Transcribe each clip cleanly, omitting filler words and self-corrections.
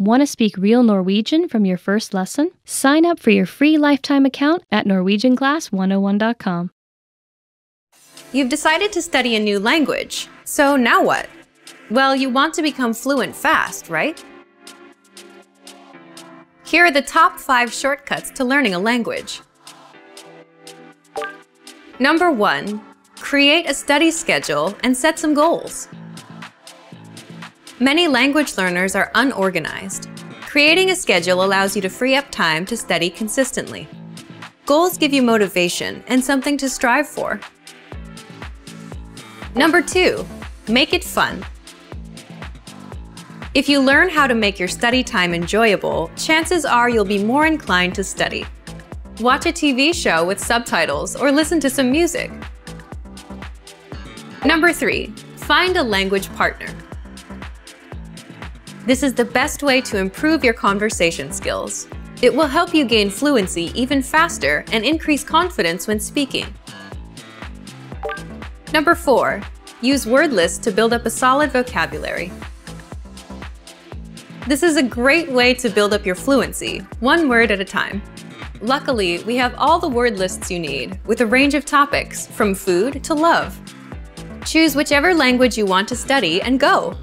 Want to speak real Norwegian from your first lesson? Sign up for your free lifetime account at NorwegianClass101.com. You've decided to study a new language, so now what? Well, you want to become fluent fast, right? Here are the top 5 shortcuts to learning a language. Number 1. Create a study schedule and set some goals. Many language learners are unorganized. Creating a schedule allows you to free up time to study consistently. Goals give you motivation and something to strive for. Number 2. Make it fun. If you learn how to make your study time enjoyable, chances are you'll be more inclined to study. Watch a TV show with subtitles or listen to some music. Number 3. Find a language partner. This is the best way to improve your conversation skills. It will help you gain fluency even faster and increase confidence when speaking. Number 4. Use word lists to build up a solid vocabulary. This is a great way to build up your fluency, one word at a time. Luckily, we have all the word lists you need, with a range of topics, from food to love. Choose whichever language you want to study and go!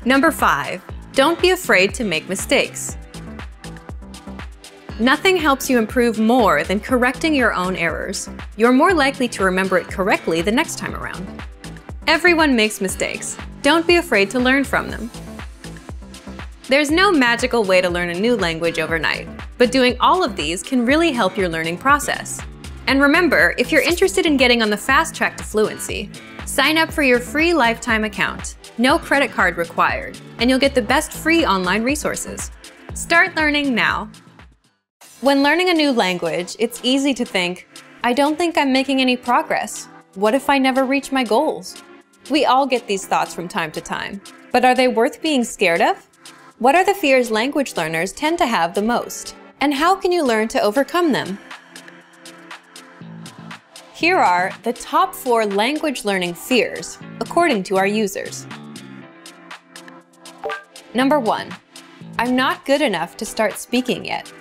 Number 5. Don't be afraid to make mistakes. Nothing helps you improve more than correcting your own errors. You're more likely to remember it correctly the next time around. Everyone makes mistakes. Don't be afraid to learn from them. There's no magical way to learn a new language overnight, but doing all of these can really help your learning process. And remember, if you're interested in getting on the fast track to fluency, sign up for your free lifetime account. No credit card required, and you'll get the best free online resources. Start learning now. When learning a new language, it's easy to think, I don't think I'm making any progress. What if I never reach my goals? We all get these thoughts from time to time, but are they worth being scared of? What are the fears language learners tend to have the most? And how can you learn to overcome them? Here are the top 4 language learning fears, according to our users. Number 1. I'm not good enough to start speaking yet.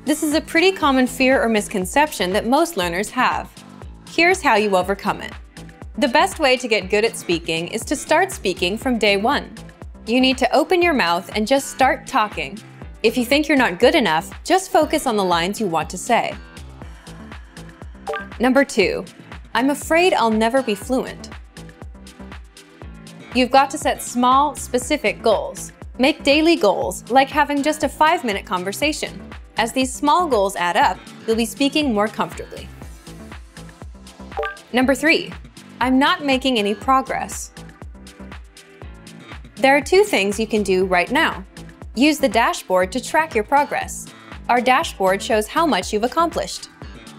This is a pretty common fear or misconception that most learners have. Here's how you overcome it. The best way to get good at speaking is to start speaking from day 1. You need to open your mouth and just start talking. If you think you're not good enough, just focus on the lines you want to say. Number 2. I'm afraid I'll never be fluent. You've got to set small, specific goals. Make daily goals, like having just a 5-minute conversation. As these small goals add up, you'll be speaking more comfortably. Number 3. I'm not making any progress. There are 2 things you can do right now. Use the dashboard to track your progress. Our dashboard shows how much you've accomplished.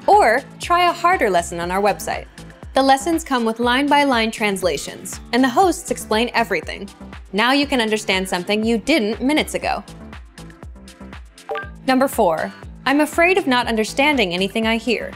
Or try a harder lesson on our website. The lessons come with line-by-line translations, and the hosts explain everything. Now you can understand something you didn't minutes ago. Number 4. I'm afraid of not understanding anything I hear.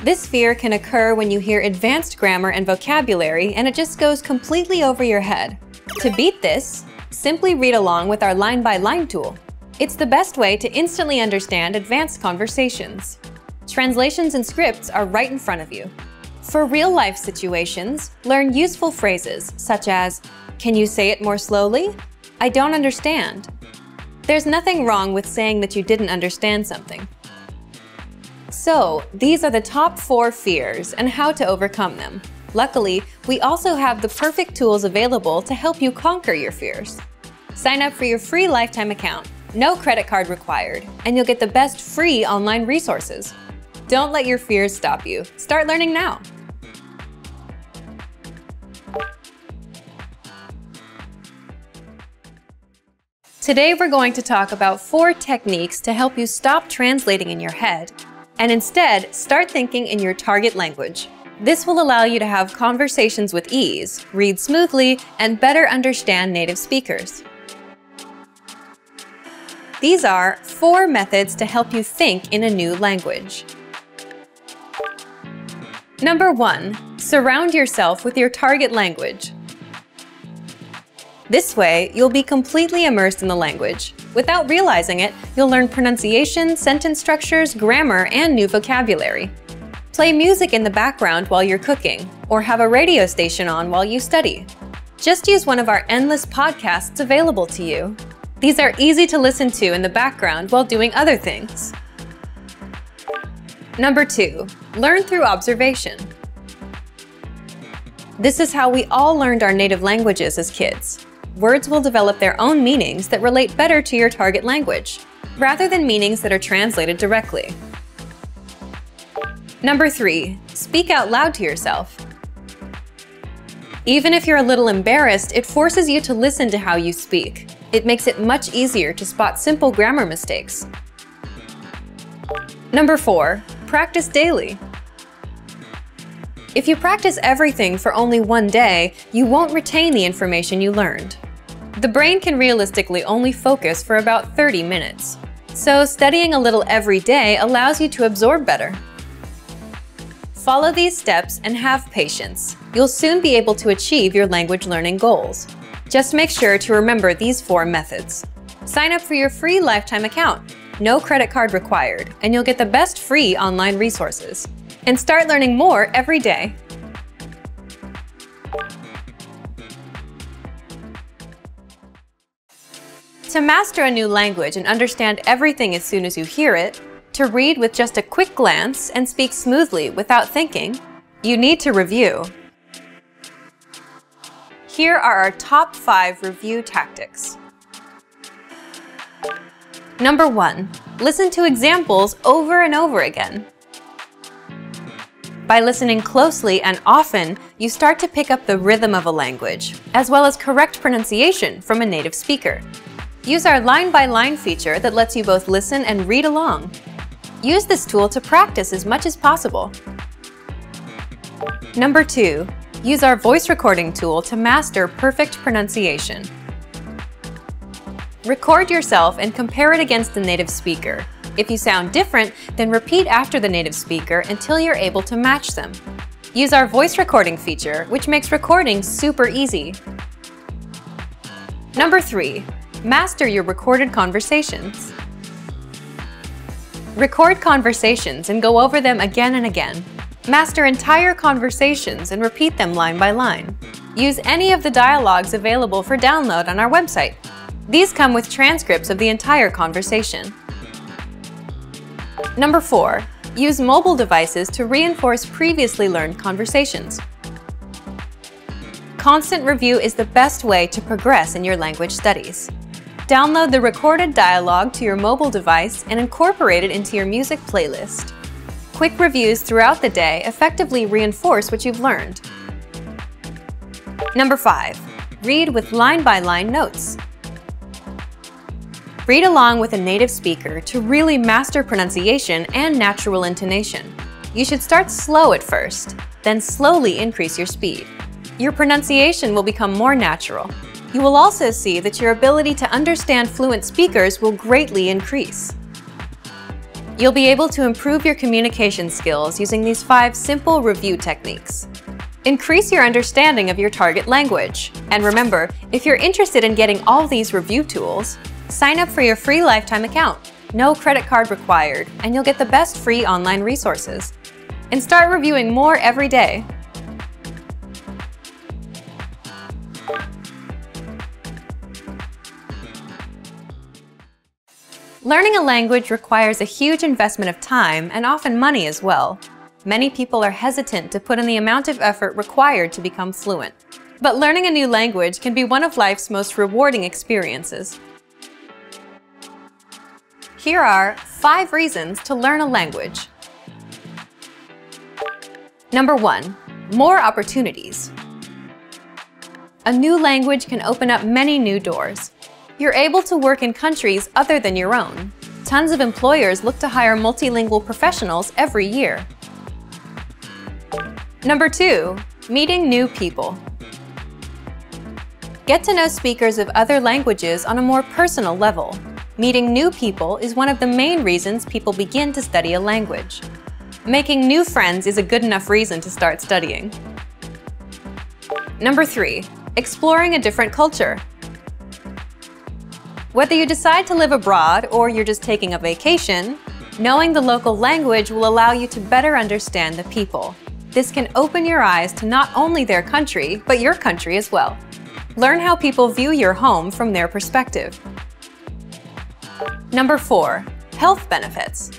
This fear can occur when you hear advanced grammar and vocabulary and it just goes completely over your head. To beat this, simply read along with our line-by-line tool. It's the best way to instantly understand advanced conversations. Translations and scripts are right in front of you. For real-life situations, learn useful phrases such as, "Can you say it more slowly? I don't understand." There's nothing wrong with saying that you didn't understand something. So, these are the top 4 fears and how to overcome them. Luckily, we also have the perfect tools available to help you conquer your fears. Sign up for your free lifetime account, no credit card required, and you'll get the best free online resources. Don't let your fears stop you. Start learning now. Today we're going to talk about 4 techniques to help you stop translating in your head and instead start thinking in your target language. This will allow you to have conversations with ease, read smoothly, and better understand native speakers. These are 4 methods to help you think in a new language. Number 1. Surround yourself with your target language. This way, you'll be completely immersed in the language. Without realizing it, you'll learn pronunciation, sentence structures, grammar, and new vocabulary. Play music in the background while you're cooking, or have a radio station on while you study. Just use one of our endless podcasts available to you. These are easy to listen to in the background while doing other things. Number 2, learn through observation. This is how we all learned our native languages as kids. Words will develop their own meanings that relate better to your target language, rather than meanings that are translated directly. Number 3, speak out loud to yourself. Even if you're a little embarrassed, it forces you to listen to how you speak. It makes it much easier to spot simple grammar mistakes. Number 4, practice daily. If you practice everything for only one day, you won't retain the information you learned. The brain can realistically only focus for about 30 minutes. So studying a little every day allows you to absorb better. Follow these steps and have patience. You'll soon be able to achieve your language learning goals. Just make sure to remember these 4 methods. Sign up for your free lifetime account. No credit card required, and you'll get the best free online resources. And start learning more every day. To master a new language and understand everything as soon as you hear it, to read with just a quick glance and speak smoothly without thinking, you need to review. Here are our top 5 review tactics. Number 1, listen to examples over and over again. By listening closely and often, you start to pick up the rhythm of a language, as well as correct pronunciation from a native speaker. Use our line-by-line feature that lets you both listen and read along. Use this tool to practice as much as possible. Number 2, use our voice recording tool to master perfect pronunciation. Record yourself and compare it against the native speaker. If you sound different, then repeat after the native speaker until you're able to match them. Use our voice recording feature, which makes recording super easy. Number 3, master your recorded conversations. Record conversations and go over them again and again. Master entire conversations and repeat them line by line. Use any of the dialogues available for download on our website. These come with transcripts of the entire conversation. Number 4, use mobile devices to reinforce previously learned conversations. Constant review is the best way to progress in your language studies. Download the recorded dialogue to your mobile device and incorporate it into your music playlist. Quick reviews throughout the day effectively reinforce what you've learned. Number 5, read with line-by-line notes. Read along with a native speaker to really master pronunciation and natural intonation. You should start slow at first, then slowly increase your speed. Your pronunciation will become more natural. You will also see that your ability to understand fluent speakers will greatly increase. You'll be able to improve your communication skills using these 5 simple review techniques. Increase your understanding of your target language. And remember, if you're interested in getting all these review tools, sign up for your free lifetime account. No credit card required, and you'll get the best free online resources. And start reviewing more every day. Learning a language requires a huge investment of time and often money as well. Many people are hesitant to put in the amount of effort required to become fluent. But learning a new language can be one of life's most rewarding experiences. Here are 5 reasons to learn a language. Number 1, more opportunities. A new language can open up many new doors. You're able to work in countries other than your own. Tons of employers look to hire multilingual professionals every year. Number 2, meeting new people. Get to know speakers of other languages on a more personal level. Meeting new people is one of the main reasons people begin to study a language. Making new friends is a good enough reason to start studying. Number 3, exploring a different culture. Whether you decide to live abroad or you're just taking a vacation, knowing the local language will allow you to better understand the people. This can open your eyes to not only their country, but your country as well. Learn how people view your home from their perspective. Number 4. Health benefits.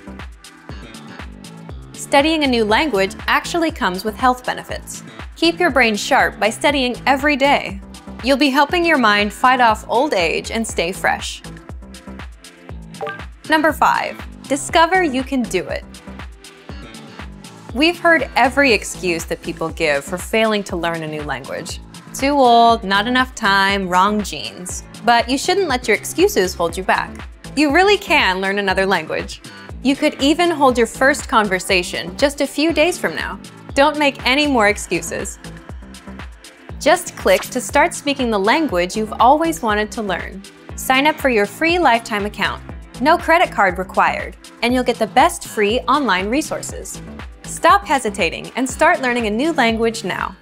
Studying a new language actually comes with health benefits. Keep your brain sharp by studying every day. You'll be helping your mind fight off old age and stay fresh. Number 5. Discover you can do it. We've heard every excuse that people give for failing to learn a new language. Too old, not enough time, wrong genes. But you shouldn't let your excuses hold you back. You really can learn another language. You could even hold your first conversation just a few days from now. Don't make any more excuses. Just click to start speaking the language you've always wanted to learn. Sign up for your free lifetime account. No credit card required, and you'll get the best free online resources. Stop hesitating and start learning a new language now.